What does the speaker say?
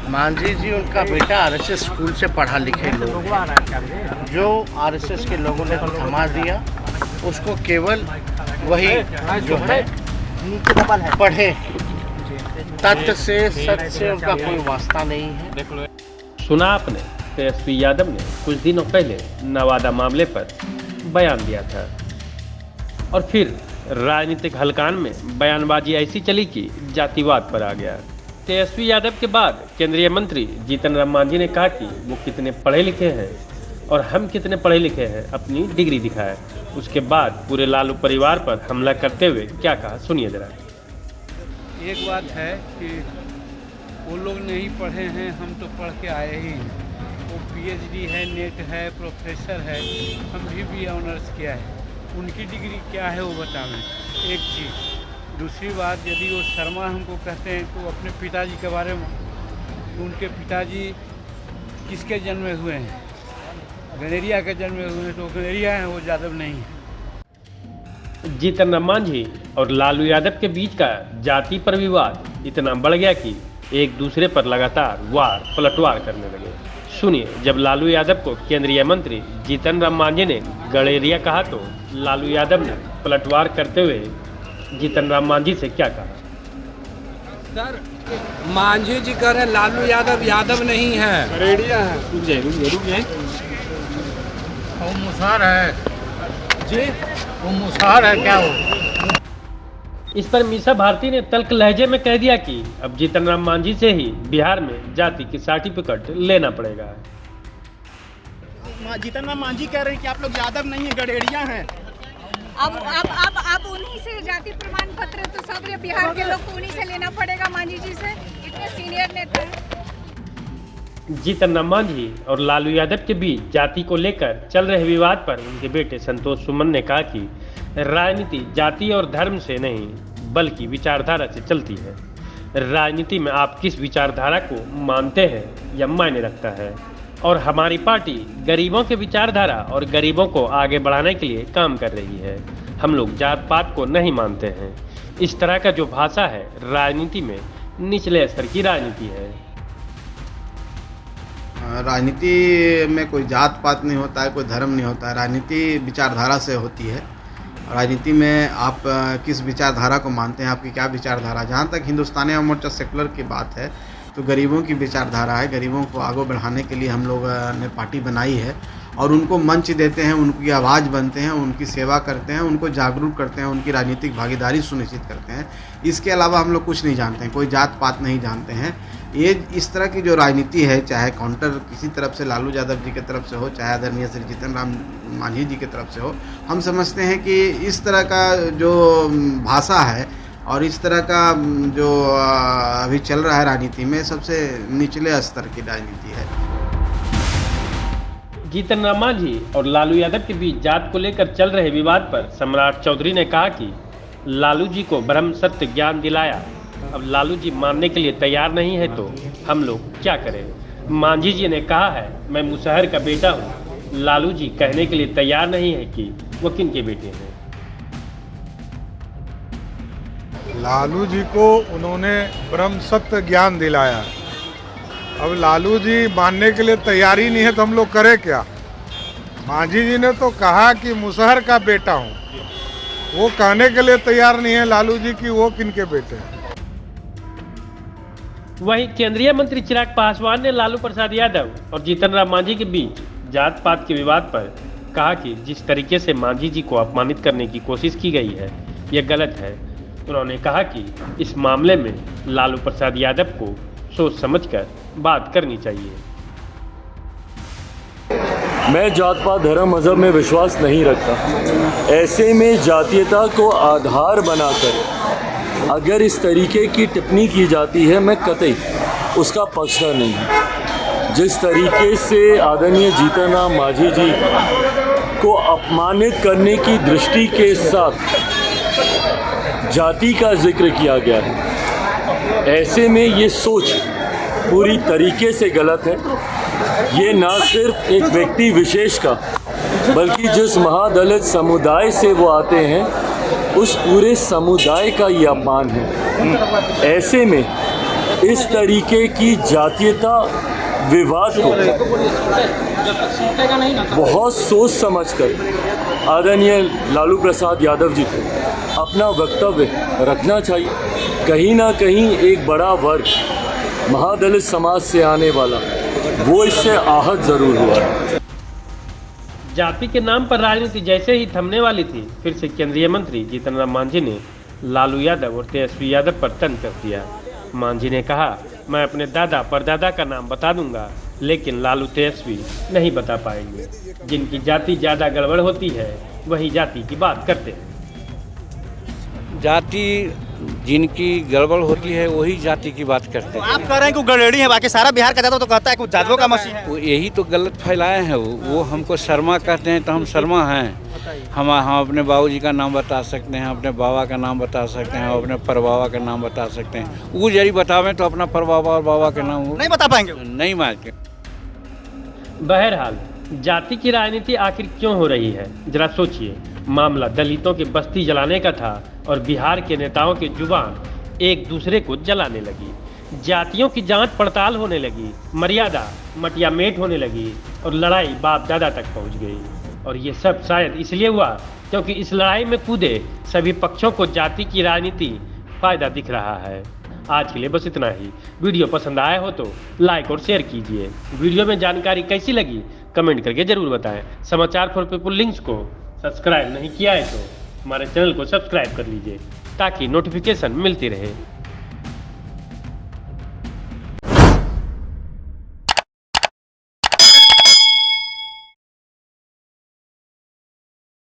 मांझी जी उनका बेटा RSS school से पढ़ा लिखे लोग हैं। जो आरएसएस के लोगों ने थमा दिया उसको केवल वही जो है पढ़े, तथ्य से सत्य से उनका कोई वास्ता नहीं है। सुना आपने, तेजस्वी यादव ने कुछ दिनों पहले नवादा मामले पर बयान दिया था और फिर राजनीतिक हलकान में बयानबाजी ऐसी चली कि जातिवाद पर आ गया। तेजस्वी यादव के बाद केंद्रीय मंत्री जीतन राम मांझी ने कहा कि वो कितने पढ़े लिखे हैं और हम कितने पढ़े लिखे हैं, अपनी डिग्री दिखाए। उसके बाद पूरे लालू परिवार पर हमला करते हुए क्या कहा, सुनिए जरा। एक बात है कि वो लोग नहीं पढ़े हैं, हम तो पढ़ के आए ही हैं। वो पीएचडी है, नेट है, प्रोफेसर है, हम भी ऑनर्स किया है। उनकी डिग्री क्या है वो बतावें, एक चीज़। दूसरी बात, यदि वो शर्मा हमको कहते हैं तो अपने पिताजी के बारे में, उनके पिताजी किसके जन्मे हुए हैं? गनेरिया के जन्मे हुए हैं, तो गनेरिया हैं, वो यादव नहीं है। जीतन राम मांझी और लालू यादव के बीच का जाति पर विवाद इतना बढ़ गया कि एक दूसरे पर लगातार पलटवार करने लगे। सुनिए, जब लालू यादव को केंद्रीय मंत्री जीतन राम मांझी ने गड़ेरिया कहा तो लालू यादव ने पलटवार करते हुए जीतन राम मांझी से क्या कहा। सर, मांझी जी कह रहे लालू यादव यादव नहीं है, गनेरिया है। रुक जाए। वो मुसहर है जी, वो मुसहर है क्या वो? इस पर मीसा भारती ने तल्ख लहजे में कह दिया कि अब जीतन राम मांझी से ही बिहार में जाति की सर्टिफिकेट लेना पड़ेगा। जीतन राम मांझी कह रहे हैं कि आप लोग यादव नहीं है, गडेरिया हैं। अब उन्हीं से जाति प्रमाण पत्र तो सब बिहार के लोग को उन्हीं से लेना पड़ेगा। मांझी जी से, इतने सीनियर नेता हैं। जीतन राम मांझी और लालू यादव के बीच जाति को लेकर चल रहे विवाद पर उनके बेटे संतोष सुमन ने कहा कि राजनीति जाति और धर्म से नहीं बल्कि विचारधारा से चलती है। राजनीति में आप किस विचारधारा को मानते हैं या मायने रखता है, और हमारी पार्टी गरीबों के विचारधारा और गरीबों को आगे बढ़ाने के लिए काम कर रही है। हम लोग जात पात को नहीं मानते हैं। इस तरह का जो भाषा है राजनीति में निचले स्तर की राजनीति है। राजनीति में कोई जात पात नहीं होता है, कोई धर्म नहीं होता है। राजनीति विचारधारा से होती है। राजनीति में आप किस विचारधारा को मानते हैं, आपकी क्या विचारधारा। जहाँ तक हिंदुस्तानी आवाम मोर्चा सेकुलर की बात है तो गरीबों की विचारधारा है। गरीबों को आगे बढ़ाने के लिए हम लोग ने पार्टी बनाई है और उनको मंच देते हैं, उनकी आवाज़ बनते हैं, उनकी सेवा करते हैं, उनको जागरूक करते हैं, उनकी राजनीतिक भागीदारी सुनिश्चित करते हैं। इसके अलावा हम लोग कुछ नहीं जानते हैं, कोई जात पात नहीं जानते हैं। ये इस तरह की जो राजनीति है, चाहे काउंटर किसी तरफ से लालू यादव जी की तरफ से हो, चाहे आदरणीय श्री जीतन राम मांझी जी की तरफ से हो, हम समझते हैं कि इस तरह का जो भाषा है और इस तरह का जो अभी चल रहा है राजनीति में, सबसे निचले स्तर की राजनीति है। जीतन राम मांझी और लालू यादव के बीच जात को लेकर चल रहे विवाद पर सम्राट चौधरी ने कहा कि लालू जी को ब्रह्म सत्य ज्ञान दिलाया। अब लालू जी मानने के लिए तैयार नहीं है तो हम लोग क्या करें। मांझी जी ने कहा है, मैं मुसहर का बेटा हूँ। लालू जी कहने के लिए तैयार नहीं है कि वो किन के बेटे हैं। लालू जी को उन्होंने ब्रह्म सत्य ज्ञान दिलाया। अब लालू जी मानने के लिए तैयार ही नहीं है तो हम लोग करें क्या। मांझी जी ने तो कहा कि मुसहर का बेटा हूँ, वो कहने के लिए तैयार नहीं है लालू जी की वो किन के बेटे हैं। वहीं केंद्रीय मंत्री चिराग पासवान ने लालू प्रसाद यादव और जीतन राम मांझी के बीच जात पात के विवाद पर कहा कि जिस तरीके से मांझी जी को अपमानित करने की कोशिश की गई है यह गलत है। उन्होंने कहा कि इस मामले में लालू प्रसाद यादव को सोच समझकर बात करनी चाहिए। मैं जात पात धर्म मज़हब में विश्वास नहीं रखता। ऐसे में जातीयता को आधार बनाकर अगर इस तरीके की टिप्पणी की जाती है, मैं कतई उसका पक्षधर नहीं हूँ। जिस तरीके से आदरणीय जीतन राम मांझी जी को अपमानित करने की दृष्टि के साथ जाति का जिक्र किया गया है, ऐसे में ये सोच पूरी तरीके से गलत है। ये ना सिर्फ एक व्यक्ति विशेष का बल्कि जिस महादलित समुदाय से वो आते हैं उस पूरे समुदाय का ये अपमान है। ऐसे में इस तरीके की जातीयता विवाद को बहुत सोच समझकर आदरणीय लालू प्रसाद यादव जी को अपना वक्तव्य रखना चाहिए। कहीं ना कहीं एक बड़ा वर्ग महादलित समाज से आने वाला वो इससे आहत जरूर हुआ है। जाति के नाम पर राजनीति जैसे ही थमने वाली थी, फिर से केंद्रीय मंत्री जीतन राम मांझी ने लालू यादव और तेजस्वी यादव पर तंज कर दिया। मांझी ने कहा, मैं अपने दादा परदादा का नाम बता दूंगा, लेकिन लालू तेजस्वी नहीं बता पाएंगे। जिनकी जाति ज़्यादा गड़बड़ होती है वही जाति की बात करते हैं। जाति जिनकी गड़बड़ होती है वही जाति की बात करते तो हैं। आप कह रहे हैं कि वो गड़ेड़ी है, बाकी सारा बिहार का जादव तो कहता है कि जादवों का मसीह है। वो यही तो गलत फैलाए हैं। वो हमको शर्मा कहते हैं तो हम शर्मा हैं। हम अपने बाबूजी का नाम बता सकते हैं, अपने बाबा का नाम बता सकते हैं, अपने परबाबा का नाम बता सकते हैं। वो यदि बतावें तो अपना परबाबा और बाबा के नाम नहीं बता पाएंगे। नहीं मानते। बहरहाल जाति की राजनीति आखिर क्यों हो रही है, जरा सोचिए। मामला दलितों के बस्ती जलाने का था और बिहार के नेताओं की जुबान एक दूसरे को जलाने लगी। जातियों की जांच पड़ताल होने लगी, मर्यादा मटिया मेट होने लगी और लड़ाई बाप दादा तक पहुंच गई। और ये सब शायद इसलिए हुआ क्योंकि इस लड़ाई में कूदे सभी पक्षों को जाति की राजनीति फायदा दिख रहा है। आज के लिए बस इतना ही। वीडियो पसंद आया हो तो लाइक और शेयर कीजिए। वीडियो में जानकारी कैसी लगी कमेंट करके जरूर बताएं। समाचार फॉर पीपल लिंक्स को सब्सक्राइब नहीं किया है तो हमारे चैनल को सब्सक्राइब कर लीजिए ताकि नोटिफिकेशन मिलती रहे।